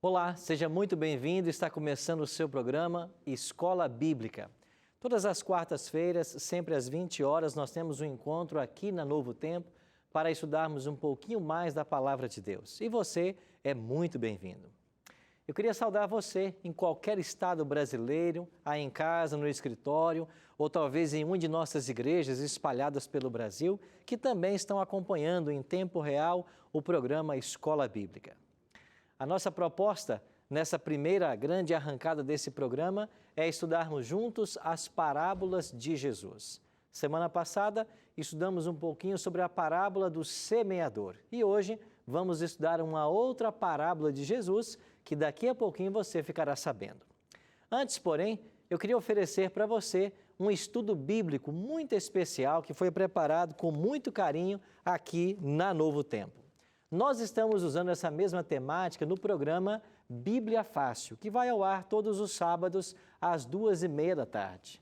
Olá, seja muito bem-vindo. Está começando o seu programa Escola Bíblica. Todas as quartas-feiras, sempre às 20 horas, nós temos um encontro aqui na Novo Tempo para estudarmos um pouquinho mais da Palavra de Deus. E você é muito bem-vindo. Eu queria saudar você em qualquer estado brasileiro, aí em casa, no escritório, ou talvez em uma de nossas igrejas espalhadas pelo Brasil, que também estão acompanhando em tempo real o programa Escola Bíblica. A nossa proposta nessa primeira grande arrancada desse programa é estudarmos juntos as parábolas de Jesus. Semana passada, estudamos um pouquinho sobre a parábola do semeador e hoje vamos estudar uma outra parábola de Jesus que daqui a pouquinho você ficará sabendo. Antes, porém, eu queria oferecer para você um estudo bíblico muito especial que foi preparado com muito carinho aqui na Novo Tempo. Nós estamos usando essa mesma temática no programa Bíblia Fácil, que vai ao ar todos os sábados às 2h30 da tarde.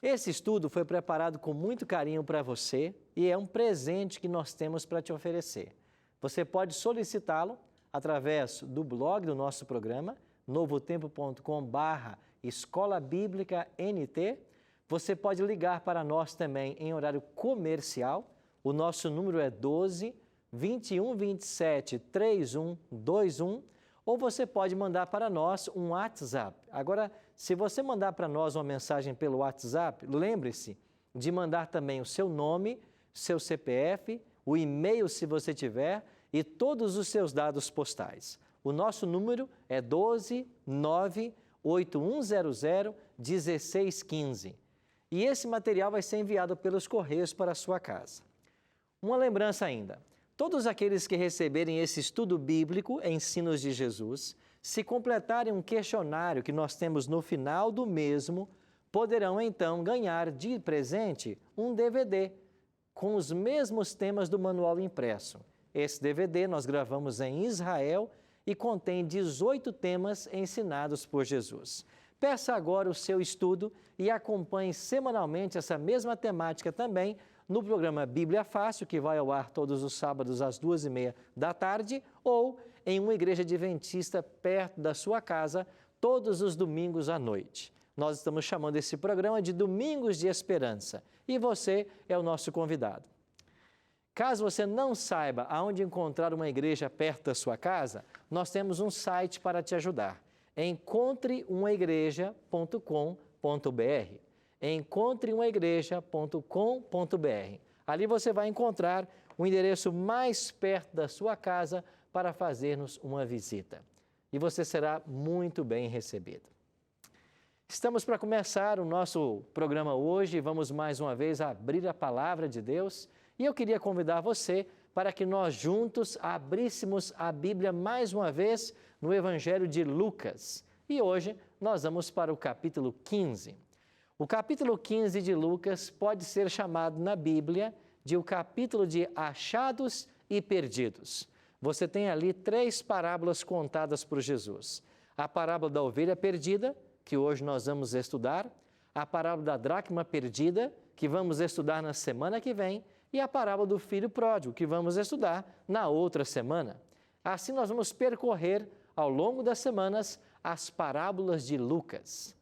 Esse estudo foi preparado com muito carinho para você e é um presente que nós temos para te oferecer. Você pode solicitá-lo através do blog do nosso programa, novotempo.com/Escola Bíblica NT. Você pode ligar para nós também em horário comercial. O nosso número é 12 21 27 3121, ou você pode mandar para nós um WhatsApp. Agora, se você mandar para nós uma mensagem pelo WhatsApp, lembre-se de mandar também o seu nome, seu CPF, o e-mail se você tiver e todos os seus dados postais. O nosso número é 12 98100 1615 e esse material vai ser enviado pelos correios para a sua casa. Uma lembrança ainda. Todos aqueles que receberem esse estudo bíblico, Ensinos de Jesus, se completarem um questionário que nós temos no final do mesmo, poderão então ganhar de presente um DVD com os mesmos temas do manual impresso. Esse DVD nós gravamos em Israel e contém 18 temas ensinados por Jesus. Peça agora o seu estudo e acompanhe semanalmente essa mesma temática também no programa Bíblia Fácil, que vai ao ar todos os sábados às 2h30 da tarde, ou em uma igreja adventista perto da sua casa, todos os domingos à noite. Nós estamos chamando esse programa de Domingos de Esperança e você é o nosso convidado. Caso você não saiba aonde encontrar uma igreja perto da sua casa, nós temos um site para te ajudar. encontreumaigreja.com.br encontreumaigreja.com.br. Ali você vai encontrar o endereço mais perto da sua casa para fazer-nos uma visita. E você será muito bem recebido. Estamos para começar o nosso programa hoje. Vamos mais uma vez abrir a palavra de Deus. E eu queria convidar você para que nós juntos abríssemos a Bíblia mais uma vez no Evangelho de Lucas. E hoje nós vamos para o capítulo 15. O capítulo 15 de Lucas pode ser chamado na Bíblia de o capítulo de achados e perdidos. Você tem ali 3 parábolas contadas por Jesus. A parábola da ovelha perdida, que hoje nós vamos estudar, a parábola da dracma perdida, que vamos estudar na semana que vem, e a parábola do filho pródigo, que vamos estudar na outra semana. Assim nós vamos percorrer ao longo das semanas as parábolas de Lucas.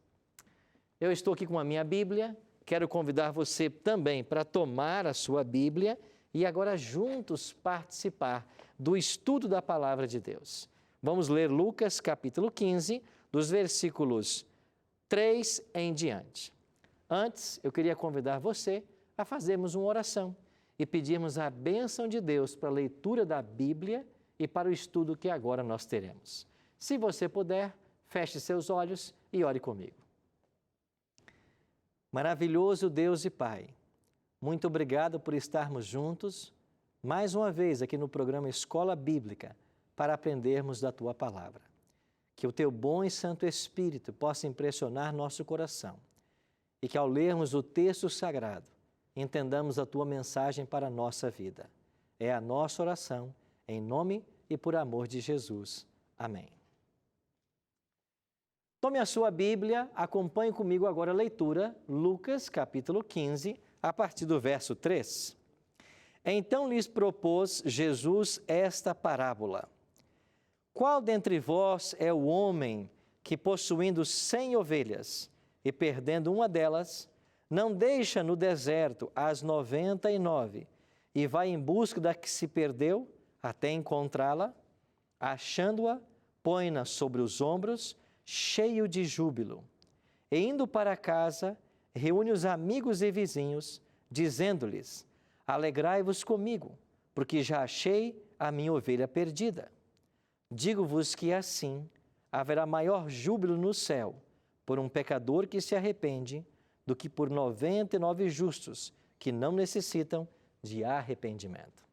Eu estou aqui com a minha Bíblia, quero convidar você também para tomar a sua Bíblia e agora juntos participar do estudo da Palavra de Deus. Vamos ler Lucas capítulo 15, dos versículos 3 em diante. Antes, eu queria convidar você a fazermos uma oração e pedirmos a bênção de Deus para a leitura da Bíblia e para o estudo que agora nós teremos. Se você puder, feche seus olhos e ore comigo. Maravilhoso Deus e Pai, muito obrigado por estarmos juntos mais uma vez aqui no programa Escola Bíblica para aprendermos da Tua Palavra. Que o Teu bom e Santo Espírito possa impressionar nosso coração e que ao lermos o texto sagrado entendamos a Tua mensagem para a nossa vida. É a nossa oração, em nome e por amor de Jesus. Amém. Tome a sua Bíblia, acompanhe comigo agora a leitura, Lucas, capítulo 15, a partir do verso 3. Então lhes propôs Jesus esta parábola. Qual dentre vós é o homem que, possuindo 100 ovelhas e perdendo uma delas, não deixa no deserto as 99 e vai em busca da que se perdeu até encontrá-la? Achando-a, põe-na sobre os ombros, cheio de júbilo. E indo para casa, reúne os amigos e vizinhos, dizendo-lhes: alegrai-vos comigo, porque já achei a minha ovelha perdida. Digo-vos que assim haverá maior júbilo no céu por um pecador que se arrepende do que por 99 justos que não necessitam de arrependimento.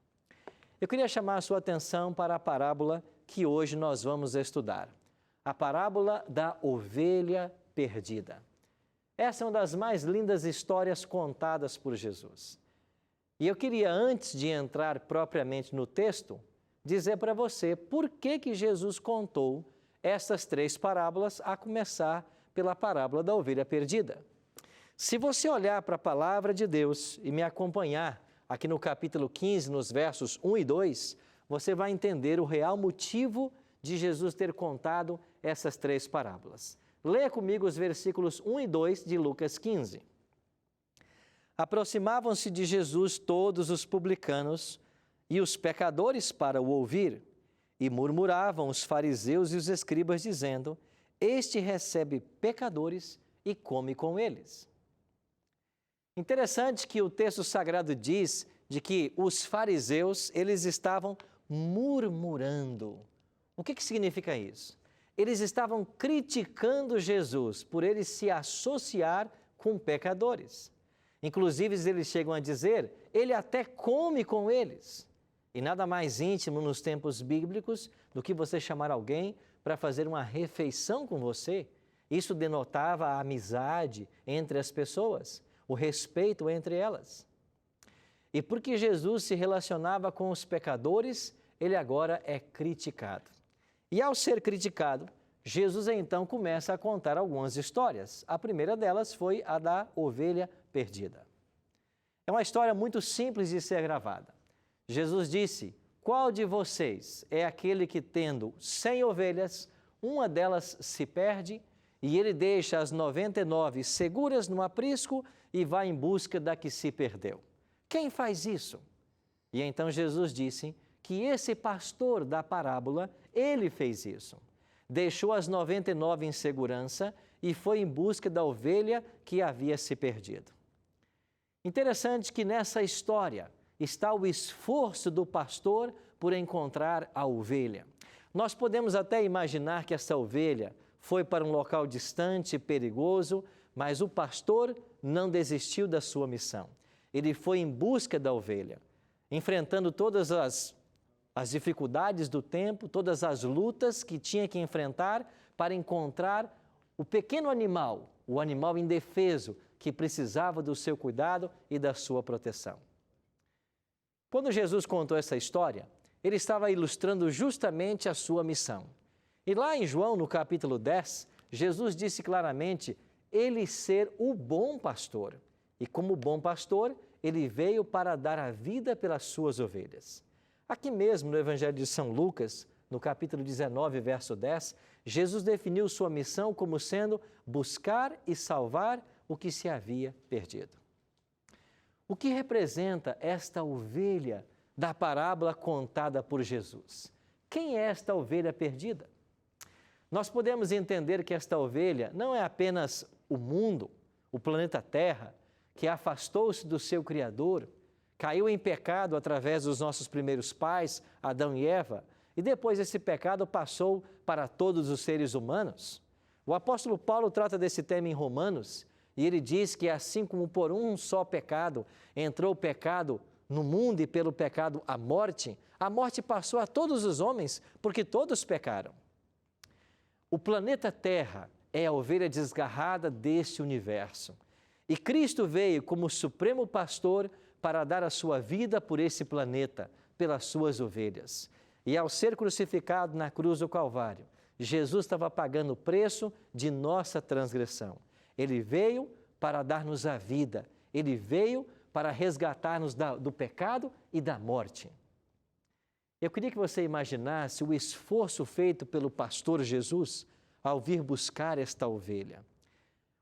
Eu queria chamar a sua atenção para a parábola que hoje nós vamos estudar. A parábola da ovelha perdida. Essa é uma das mais lindas histórias contadas por Jesus. E eu queria, antes de entrar propriamente no texto, dizer para você por que Jesus contou essas 3 parábolas, a começar pela parábola da ovelha perdida. Se você olhar para a palavra de Deus e me acompanhar aqui no capítulo 15, nos versos 1 e 2, você vai entender o real motivo de Jesus ter contado essas 3 parábolas. Leia comigo os versículos 1 e 2 de Lucas 15. Aproximavam-se de Jesus todos os publicanos e os pecadores para o ouvir, e murmuravam os fariseus e os escribas, dizendo: este recebe pecadores e come com eles. Interessante que o texto sagrado diz de que os fariseus, eles estavam murmurando. O que significa isso? Eles estavam criticando Jesus por ele se associar com pecadores. Inclusive, eles chegam a dizer, ele até come com eles. E nada mais íntimo nos tempos bíblicos do que você chamar alguém para fazer uma refeição com você. Isso denotava a amizade entre as pessoas, o respeito entre elas. E porque Jesus se relacionava com os pecadores, ele agora é criticado. E ao ser criticado, Jesus então começa a contar algumas histórias. A primeira delas foi a da ovelha perdida. É uma história muito simples de ser gravada. Jesus disse: qual de vocês é aquele que, tendo 100 ovelhas, uma delas se perde, e ele deixa as 99 seguras no aprisco e vai em busca da que se perdeu? Quem faz isso? E então Jesus disse que esse pastor da parábola, ele fez isso. Deixou as 99 em segurança e foi em busca da ovelha que havia se perdido. Interessante que nessa história está o esforço do pastor por encontrar a ovelha. Nós podemos até imaginar que essa ovelha foi para um local distante e perigoso, mas o pastor não desistiu da sua missão. Ele foi em busca da ovelha, enfrentando todas as dificuldades do tempo, todas as lutas que tinha que enfrentar para encontrar o pequeno animal, o animal indefeso que precisava do seu cuidado e da sua proteção. Quando Jesus contou essa história, ele estava ilustrando justamente a sua missão. E lá em João, no capítulo 10, Jesus disse claramente ele ser o bom pastor. E como bom pastor, ele veio para dar a vida pelas suas ovelhas. Aqui mesmo no Evangelho de São Lucas, no capítulo 19, verso 10, Jesus definiu sua missão como sendo buscar e salvar o que se havia perdido. O que representa esta ovelha da parábola contada por Jesus? Quem é esta ovelha perdida? Nós podemos entender que esta ovelha não é apenas o mundo, o planeta Terra, que afastou-se do seu Criador, caiu em pecado através dos nossos primeiros pais, Adão e Eva, e depois esse pecado passou para todos os seres humanos. O apóstolo Paulo trata desse tema em Romanos, e ele diz que assim como por um só pecado entrou o pecado no mundo e pelo pecado a morte passou a todos os homens, porque todos pecaram. O planeta Terra é a ovelha desgarrada deste universo. E Cristo veio como supremo pastor para dar a sua vida por esse planeta, pelas suas ovelhas. E ao ser crucificado na cruz do Calvário, Jesus estava pagando o preço de nossa transgressão. Ele veio para dar-nos a vida. Ele veio para resgatar-nos do pecado e da morte. Eu queria que você imaginasse o esforço feito pelo pastor Jesus ao vir buscar esta ovelha.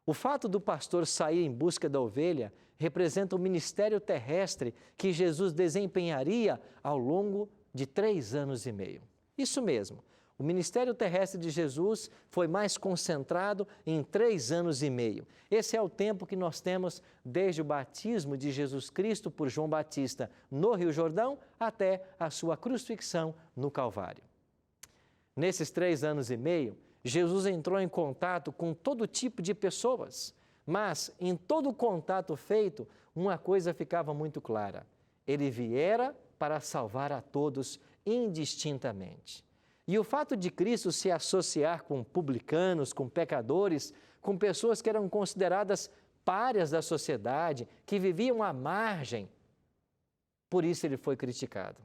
O fato do pastor sair em busca da ovelha representa o ministério terrestre que Jesus desempenharia ao longo de 3 anos e meio. Isso mesmo, o ministério terrestre de Jesus foi mais concentrado em 3 anos e meio. Esse é o tempo que nós temos desde o batismo de Jesus Cristo por João Batista no Rio Jordão até a sua crucifixão no Calvário. Nesses 3 anos e meio, Jesus entrou em contato com todo tipo de pessoas, mas em todo contato feito, uma coisa ficava muito clara: ele viera para salvar a todos indistintamente. E o fato de Cristo se associar com publicanos, com pecadores, com pessoas que eram consideradas párias da sociedade, que viviam à margem, por isso ele foi criticado.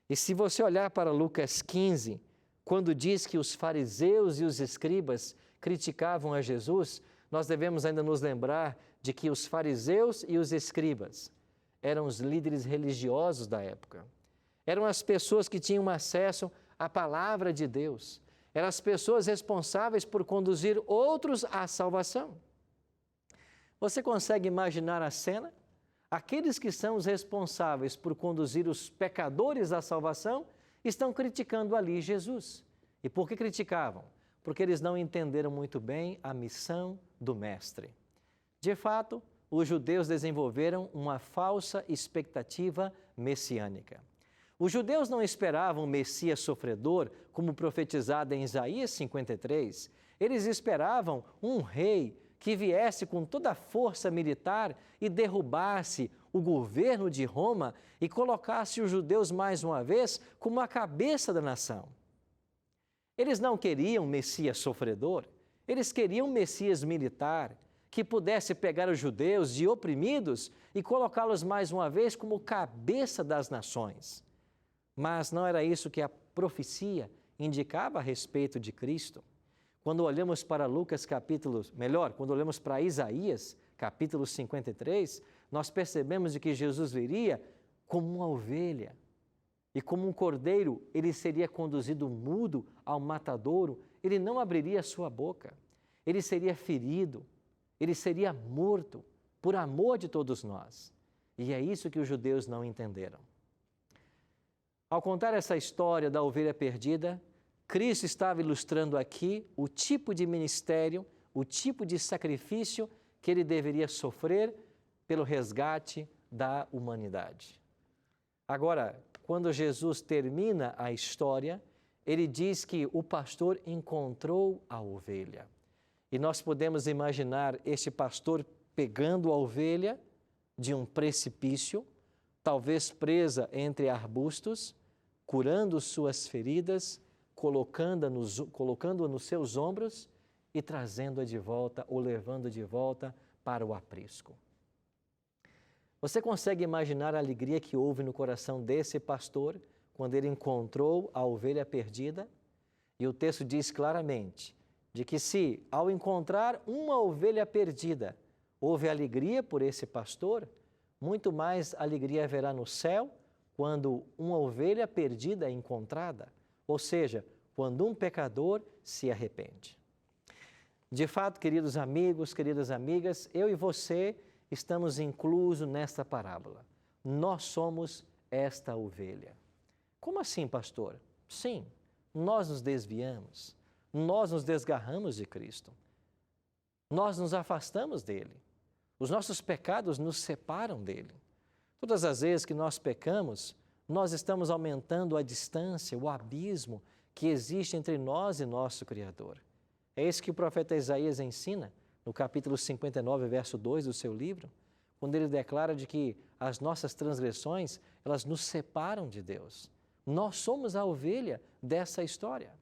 E se você olhar para Lucas 15, quando diz que os fariseus e os escribas criticavam a Jesus, nós devemos ainda nos lembrar de que os fariseus e os escribas eram os líderes religiosos da época. Eram as pessoas que tinham acesso à palavra de Deus. Eram as pessoas responsáveis por conduzir outros à salvação. Você consegue imaginar a cena? Aqueles que são os responsáveis por conduzir os pecadores à salvação estão criticando ali Jesus. E por que criticavam? Porque eles não entenderam muito bem a missão do Mestre. De fato, os judeus desenvolveram uma falsa expectativa messiânica. Os judeus não esperavam um Messias sofredor, como profetizado em Isaías 53. Eles esperavam um rei que viesse com toda a força militar e derrubasse o governo de Roma e colocasse os judeus mais uma vez como a cabeça da nação. Eles não queriam um Messias sofredor, eles queriam um Messias militar que pudesse pegar os judeus de oprimidos e colocá-los mais uma vez como cabeça das nações. Mas não era isso que a profecia indicava a respeito de Cristo. Quando olhamos para quando olhamos para Isaías, capítulo 53, nós percebemos de que Jesus viria como uma ovelha. E como um cordeiro, ele seria conduzido mudo ao matadouro, ele não abriria sua boca. Ele seria ferido, ele seria morto por amor de todos nós. E é isso que os judeus não entenderam. Ao contar essa história da ovelha perdida, Cristo estava ilustrando aqui o tipo de ministério, o tipo de sacrifício que ele deveria sofrer pelo resgate da humanidade. Agora, quando Jesus termina a história, ele diz que o pastor encontrou a ovelha. E nós podemos imaginar este pastor pegando a ovelha de um precipício, talvez presa entre arbustos, curando suas feridas, colocando-a nos seus ombros e trazendo-a de volta ou levando de volta para o aprisco. Você consegue imaginar a alegria que houve no coração desse pastor quando ele encontrou a ovelha perdida? E o texto diz claramente de que se, ao encontrar uma ovelha perdida, houve alegria por esse pastor, muito mais alegria haverá no céu quando uma ovelha perdida é encontrada, ou seja, quando um pecador se arrepende. De fato, queridos amigos, queridas amigas, eu e você estamos inclusos nesta parábola. Nós somos esta ovelha. Como assim, pastor? Sim, nós nos desviamos, nós nos desgarramos de Cristo, nós nos afastamos dele, os nossos pecados nos separam dele. Todas as vezes que nós pecamos, nós estamos aumentando a distância, o abismo que existe entre nós e nosso Criador. É isso que o profeta Isaías ensina no capítulo 59, verso 2 do seu livro, quando ele declara de que as nossas transgressões, elas nos separam de Deus. Nós somos a ovelha dessa história.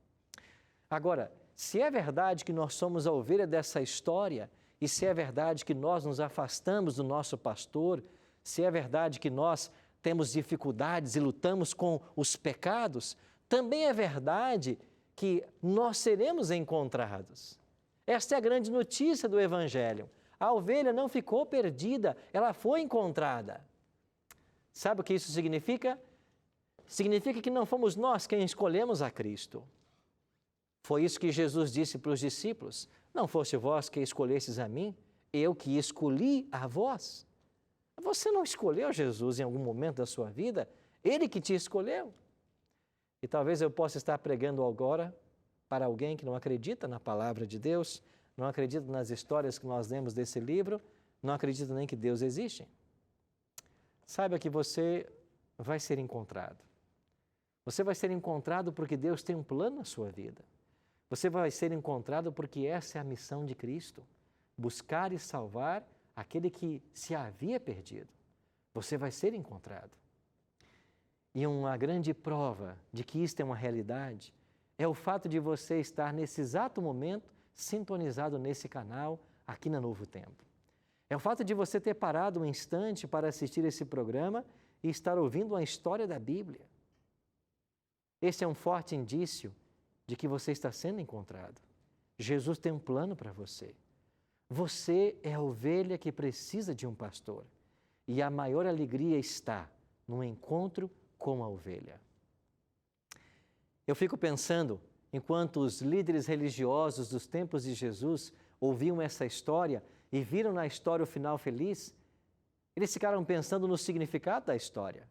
Agora, se é verdade que nós somos a ovelha dessa história, e se é verdade que nós nos afastamos do nosso pastor, se é verdade que nós temos dificuldades e lutamos com os pecados, também é verdade que nós seremos encontrados. Esta é a grande notícia do Evangelho. A ovelha não ficou perdida, ela foi encontrada. Sabe o que isso significa? significa que não fomos nós quem escolhemos a Cristo. Foi isso que Jesus disse para os discípulos: não foste vós que escolhestes a mim, eu que escolhi a vós. Você não escolheu Jesus em algum momento da sua vida, Ele que te escolheu. E talvez eu possa estar pregando agora para alguém que não acredita na palavra de Deus, não acredita nas histórias que nós lemos desse livro, não acredita nem que Deus existe. Saiba que você vai ser encontrado. Você vai ser encontrado porque Deus tem um plano na sua vida. Você vai ser encontrado porque essa é a missão de Cristo: buscar e salvar aquele que se havia perdido. Você vai ser encontrado. E uma grande prova de que isto é uma realidade é o fato de você estar nesse exato momento sintonizado nesse canal aqui na Novo Tempo. É o fato de você ter parado um instante para assistir esse programa e estar ouvindo uma história da Bíblia. Esse é um forte indício de que você está sendo encontrado. Jesus tem um plano para você. Você é a ovelha que precisa de um pastor. E a maior alegria está no encontro com a ovelha. Eu fico pensando, enquanto os líderes religiosos dos tempos de Jesus ouviam essa história e viram na história o final feliz, eles ficaram pensando no significado da história.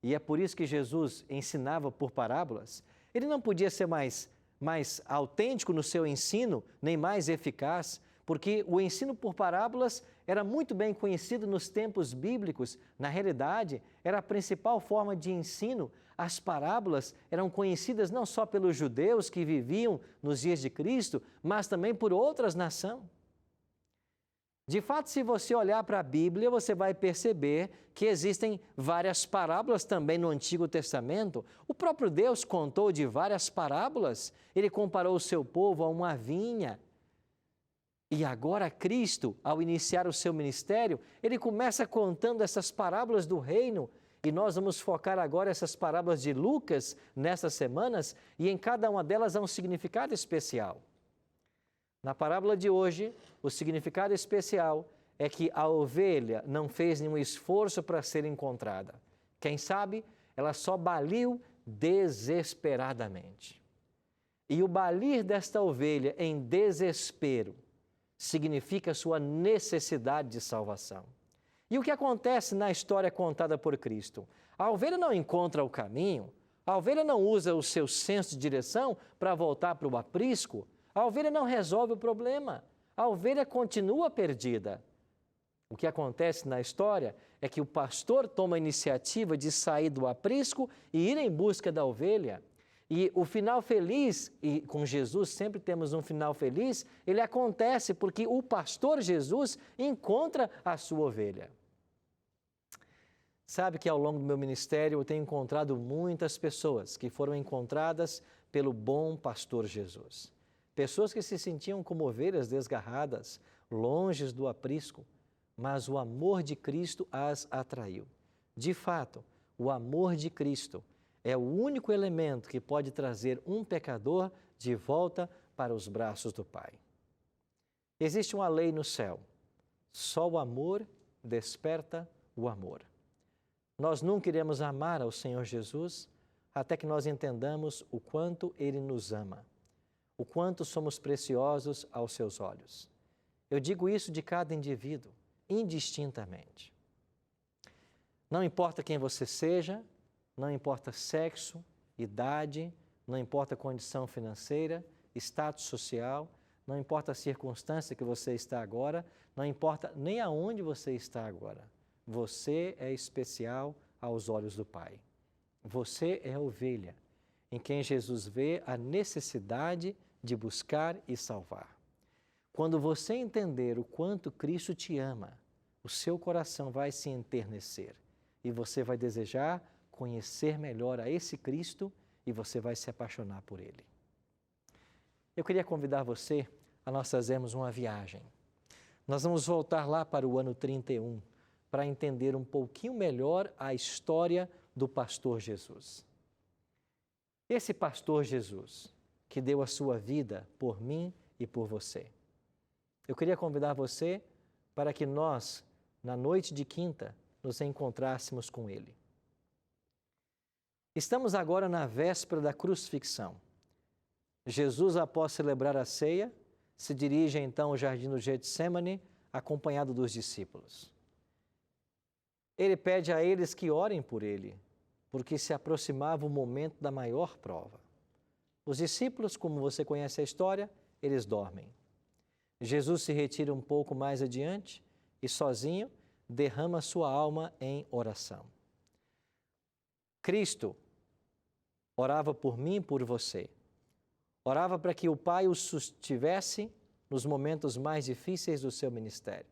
E é por isso que Jesus ensinava por parábolas. Ele não podia ser mais autêntico no seu ensino, nem mais eficaz, porque o ensino por parábolas era muito bem conhecido nos tempos bíblicos. Na realidade, era a principal forma de ensino. As parábolas eram conhecidas não só pelos judeus que viviam nos dias de Cristo, mas também por outras nações. De fato, se você olhar para a Bíblia, você vai perceber que existem várias parábolas também no Antigo Testamento. O próprio Deus contou de várias parábolas. Ele comparou o seu povo a uma vinha. E agora Cristo, ao iniciar o seu ministério, Ele começa contando essas parábolas do reino. E nós vamos focar agora essas parábolas de Lucas nessas semanas, e em cada uma delas há um significado especial. Na parábola de hoje, o significado especial é que a ovelha não fez nenhum esforço para ser encontrada. Quem sabe, ela só baliu desesperadamente. E o balir desta ovelha em desespero significa a sua necessidade de salvação. E o que acontece na história contada por Cristo? A ovelha não encontra o caminho, a ovelha não usa o seu senso de direção para voltar para o aprisco, a ovelha não resolve o problema, a ovelha continua perdida. O que acontece na história é que o pastor toma a iniciativa de sair do aprisco e ir em busca da ovelha. E o final feliz, e com Jesus sempre temos um final feliz, ele acontece porque o pastor Jesus encontra a sua ovelha. Sabe que ao longo do meu ministério eu tenho encontrado muitas pessoas que foram encontradas pelo bom pastor Jesus. Pessoas que se sentiam como ovelhas desgarradas, longe do aprisco, mas o amor de Cristo as atraiu. De fato, o amor de Cristo é o único elemento que pode trazer um pecador de volta para os braços do Pai. Existe uma lei no céu: só o amor desperta o amor. Nós nunca iremos amar ao Senhor Jesus até que nós entendamos o quanto Ele nos ama, o quanto somos preciosos aos seus olhos. Eu digo isso de cada indivíduo, indistintamente. Não importa quem você seja, não importa sexo, idade, não importa condição financeira, status social, não importa a circunstância que você está agora, não importa nem aonde você está agora. Você é especial aos olhos do Pai. Você é a ovelha em quem Jesus vê a necessidade de buscar e salvar. Quando você entender o quanto Cristo te ama, o seu coração vai se enternecer e você vai desejar conhecer melhor a esse Cristo e você vai se apaixonar por Ele. Eu queria convidar você a nós fazermos uma viagem. Nós vamos voltar lá para o ano 31 para entender um pouquinho melhor a história do pastor Jesus. Esse pastor Jesus que deu a sua vida por mim e por você. Eu queria convidar você para que nós, na noite de quinta, nos encontrássemos com Ele. Estamos agora na véspera da crucifixão. Jesus, após celebrar a ceia, se dirige então ao jardim do Getsêmani, acompanhado dos discípulos. Ele pede a eles que orem por ele, porque se aproximava o momento da maior prova. Os discípulos, como você conhece a história, eles dormem. Jesus se retira um pouco mais adiante e, sozinho, derrama sua alma em oração. Cristo orava por mim e por você. Orava para que o Pai o sustivesse nos momentos mais difíceis do seu ministério.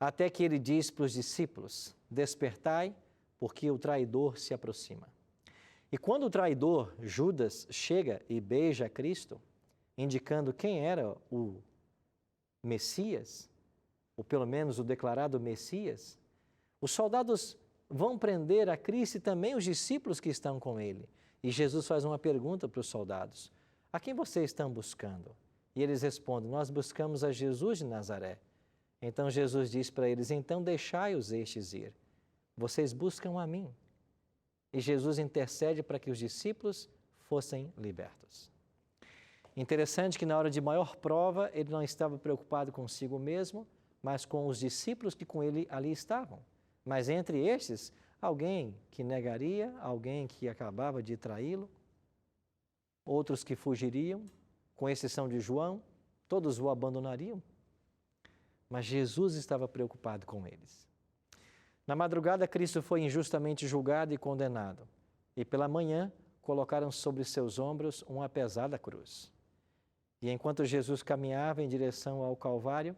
Até que ele diz para os discípulos: despertai, porque o traidor se aproxima. E quando o traidor, Judas, chega e beija Cristo, indicando quem era o Messias, ou pelo menos o declarado Messias, os soldados vão prender a Cristo e também os discípulos que estão com ele. E Jesus faz uma pergunta para os soldados: a quem vocês estão buscando? E eles respondem: nós buscamos a Jesus de Nazaré. Então Jesus diz para eles: então deixai-os estes ir. Vocês buscam a mim. E Jesus intercede para que os discípulos fossem libertos. Interessante que na hora de maior prova, ele não estava preocupado consigo mesmo, mas com os discípulos que com ele ali estavam. Mas entre estes, alguém que negaria, alguém que acabava de traí-lo, outros que fugiriam, com exceção de João, todos o abandonariam. Mas Jesus estava preocupado com eles. Na madrugada, Cristo foi injustamente julgado e condenado. E pela manhã, colocaram sobre seus ombros uma pesada cruz. E enquanto Jesus caminhava em direção ao Calvário,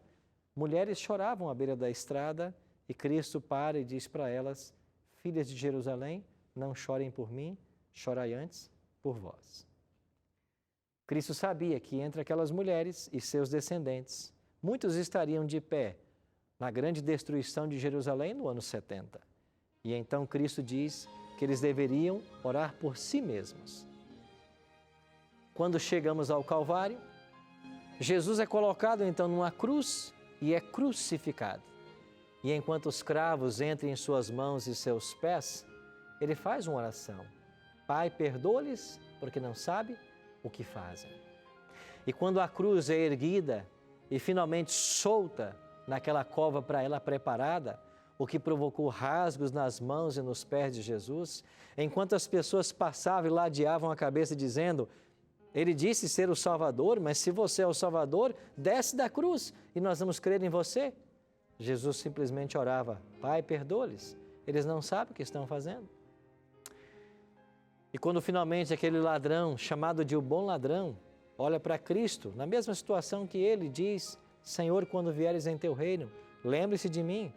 mulheres choravam à beira da estrada e Cristo para e diz para elas: filhas de Jerusalém, não chorem por mim, chorai antes por vós. Cristo sabia que entre aquelas mulheres e seus descendentes, muitos estariam de pé na grande destruição de Jerusalém no ano 70. E então Cristo diz que eles deveriam orar por si mesmos. Quando chegamos ao Calvário, Jesus é colocado então numa cruz e é crucificado. E enquanto os cravos entram em suas mãos e seus pés, ele faz uma oração: Pai, perdoa-lhes, porque não sabe o que fazem. E quando a cruz é erguida e finalmente solta naquela cova para ela preparada, o que provocou rasgos nas mãos e nos pés de Jesus, enquanto as pessoas passavam e ladeavam a cabeça dizendo: ele disse ser o Salvador, mas se você é o Salvador, desce da cruz e nós vamos crer em você. Jesus simplesmente orava: Pai, perdoa-lhes, eles não sabem o que estão fazendo. E quando finalmente aquele ladrão, chamado de o bom ladrão, olha para Cristo, na mesma situação que ele, diz: Senhor, quando vieres em teu reino, lembre-se de mim.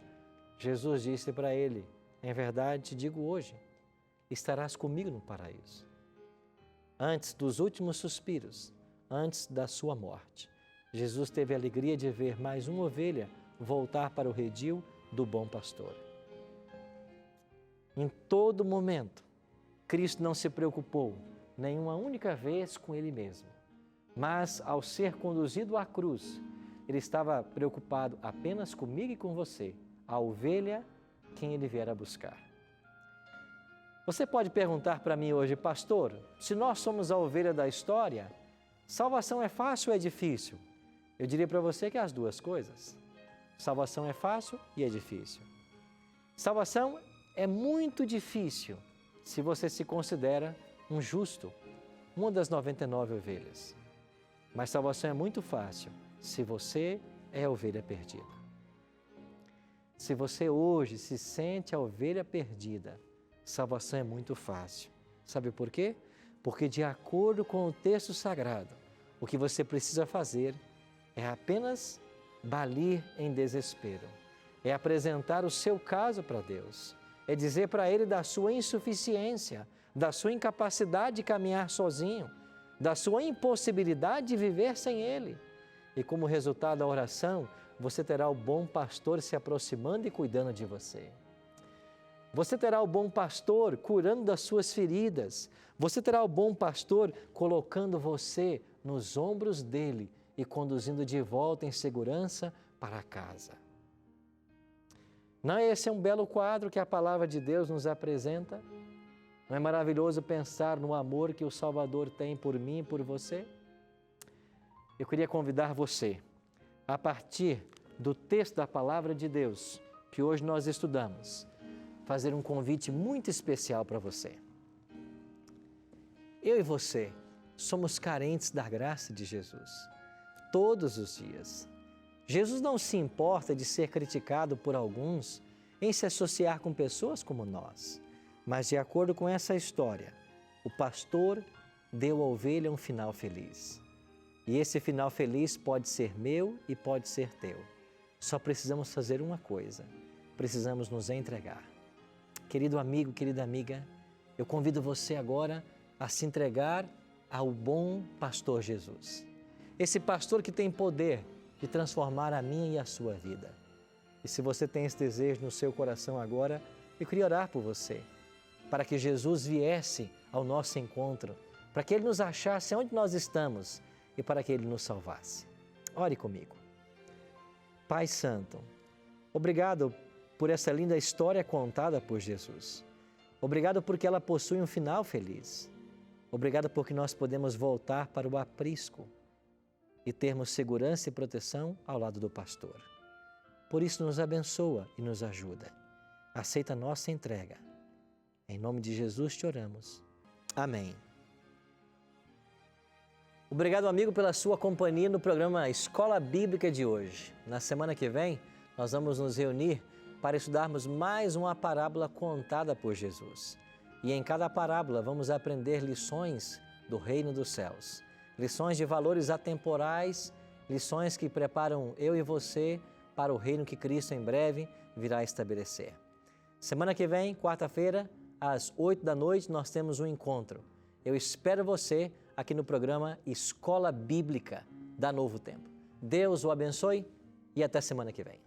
Jesus disse para ele: em verdade te digo hoje, estarás comigo no paraíso. Antes dos últimos suspiros, antes da sua morte, Jesus teve a alegria de ver mais uma ovelha voltar para o redil do bom pastor. Em todo momento, Cristo não se preocupou nenhuma única vez com ele mesmo, mas ao ser conduzido à cruz, ele estava preocupado apenas comigo e com você, a ovelha quem ele vier a buscar. Você pode perguntar para mim hoje: pastor, se nós somos a ovelha da história, salvação é fácil ou é difícil? Eu diria para você que é as duas coisas. Salvação é fácil e é difícil. Salvação é muito difícil se você se considera um justo, uma das 99 ovelhas. Mas salvação é muito fácil se você é a ovelha perdida. Se você hoje se sente a ovelha perdida, salvação é muito fácil. Sabe por quê? Porque de acordo com o texto sagrado, o que você precisa fazer é apenas balir em desespero. É apresentar o seu caso para Deus. É dizer para Ele da sua insuficiência, da sua incapacidade de caminhar sozinho, da sua impossibilidade de viver sem Ele. E como resultado da oração, você terá o bom pastor se aproximando e cuidando de você. Você terá o bom pastor curando das suas feridas. Você terá o bom pastor colocando você nos ombros dele e conduzindo de volta em segurança para casa. Não é esse um belo quadro que a palavra de Deus nos apresenta? Não é maravilhoso pensar no amor que o Salvador tem por mim e por você? Eu queria convidar você, a partir do texto da Palavra de Deus, que hoje nós estudamos, fazer um convite muito especial para você. Eu e você somos carentes da graça de Jesus, todos os dias. Jesus não se importa de ser criticado por alguns em se associar com pessoas como nós. Mas, de acordo com essa história, o pastor deu à ovelha um final feliz. E esse final feliz pode ser meu e pode ser teu. Só precisamos fazer uma coisa: precisamos nos entregar. Querido amigo, querida amiga, eu convido você agora a se entregar ao bom pastor Jesus. Esse pastor que tem poder de transformar a minha e a sua vida. E se você tem esse desejo no seu coração agora, eu queria orar por você, para que Jesus viesse ao nosso encontro, para que Ele nos achasse onde nós estamos e para que Ele nos salvasse. Ore comigo. Pai Santo, obrigado por essa linda história contada por Jesus. Obrigado porque ela possui um final feliz. Obrigado porque nós podemos voltar para o aprisco e termos segurança e proteção ao lado do pastor. Por isso, nos abençoa e nos ajuda. Aceita a nossa entrega. Em nome de Jesus te oramos. Amém. Obrigado, amigo, pela sua companhia no programa Escola Bíblica de hoje. Na semana que vem, nós vamos nos reunir para estudarmos mais uma parábola contada por Jesus. E em cada parábola vamos aprender lições do reino dos céus. Lições de valores atemporais, lições que preparam eu e você para o reino que Cristo em breve virá estabelecer. Semana que vem, quarta-feira, às 8h, nós temos um encontro. Eu espero você aqui no programa Escola Bíblica da Novo Tempo. Deus o abençoe e até semana que vem.